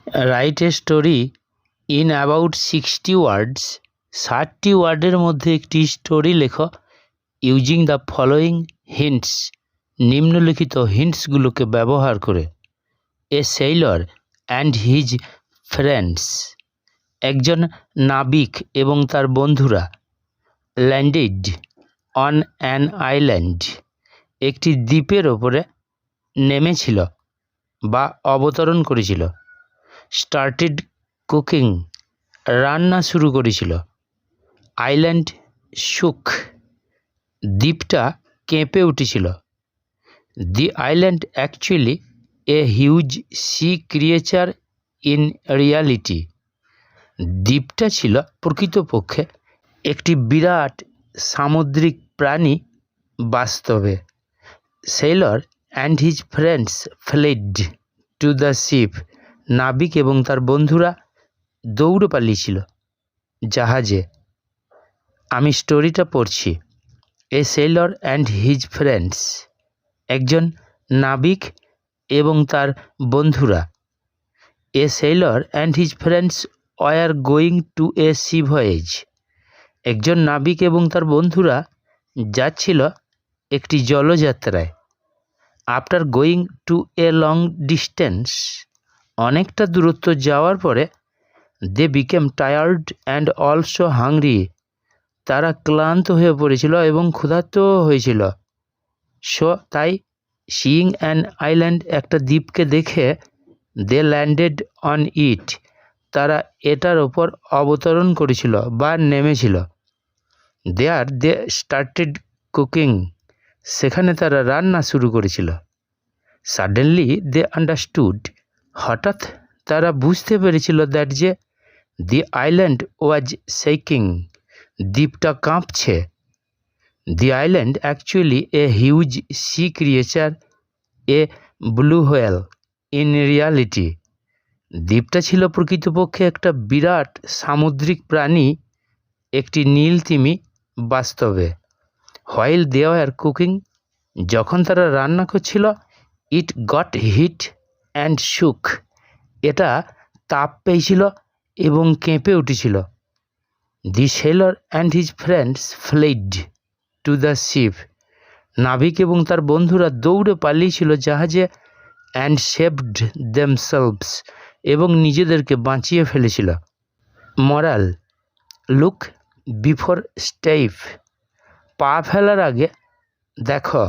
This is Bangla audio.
Write a story in about 60 ওয়ার্ডস। 60 ওয়ার্ডের মধ্যে একটি স্টোরি লেখো ইউজিং দ্য ফলোয়িং হিন্টস। নিম্নলিখিত হিন্টসগুলোকে ব্যবহার করে। এ সেইলর অ্যান্ড হিজ ফ্রেন্ডস। একজন নাবিক এবং তার বন্ধুরা ল্যান্ডেড অন অ্যান আইল্যান্ড। একটি দ্বীপের ওপরে নেমেছিল বা অবতরণ করেছিল। Started cooking. রান্না শুরু করেছিল। Island shook. দ্বীপটা কেঁপে উঠেছিল। The island actually a huge sea creature in reality. দ্বীপটা ছিল প্রকৃতপক্ষে একটি বিরাট সামুদ্রিক প্রাণী বাস্তবে। Sailor and his friends fled to the ship. নাবিক এবং তার বন্ধুরা দৌড়ে পালিয়েছিল জাহাজে। আমি স্টোরিটা পড়ছি। A sailor and his friends. একজন নাবিক এবং তার বন্ধুরা। A sailor and his friends were going to a sea voyage. একজন নাবিক এবং তার বন্ধুরা যাচ্ছিল একটি জলযাত্রায়। After going to a long distance. অনেকটা দূরত্ব যাওয়ার পরে they became tired and also hungry. তারা ক্লান্ত হয়ে পড়েছিল এবং ক্ষুধার্তও হয়েছিল। সো তাই সিইং অ্যান আইল্যান্ড, একটা দ্বীপকে দেখে, দে ল্যান্ডেড অন ইট, তারা এটার ওপর অবতরণ করেছিল বা নেমেছিল। There they started cooking. সেখানে তারা রান্না শুরু করেছিল। Suddenly they understood. হঠাৎ তারা বুঝতে পেরেছিল দ্যাট যে দি আইল্যান্ড ওয়াজ শেকিং। দ্বীপটা কাঁপছে। The island actually a huge sea creature, a blue whale in reality. দ্বীপটা ছিল প্রকৃতপক্ষে একটা বিরাট সামুদ্রিক প্রাণী, একটি নীল তিমি বাস্তবে। While they were cooking. যখন তারা রান্না করছিল, ইট গট হিট অ্যান্ড শুক। এটা তাপ পেয়েছিল এবং কেঁপে উঠেছিল। The sailor and his friends fled to the ship. নাবিক এবং তার বন্ধুরা দৌড়ে পালিয়েছিল জাহাজে। অ্যান্ড সেভড দেমসেলভস, এবং নিজেদেরকে বাঁচিয়ে ফেলেছিল। মরাল, লুক বিফোর স্টেপ। পা ফেলার আগে দেখো।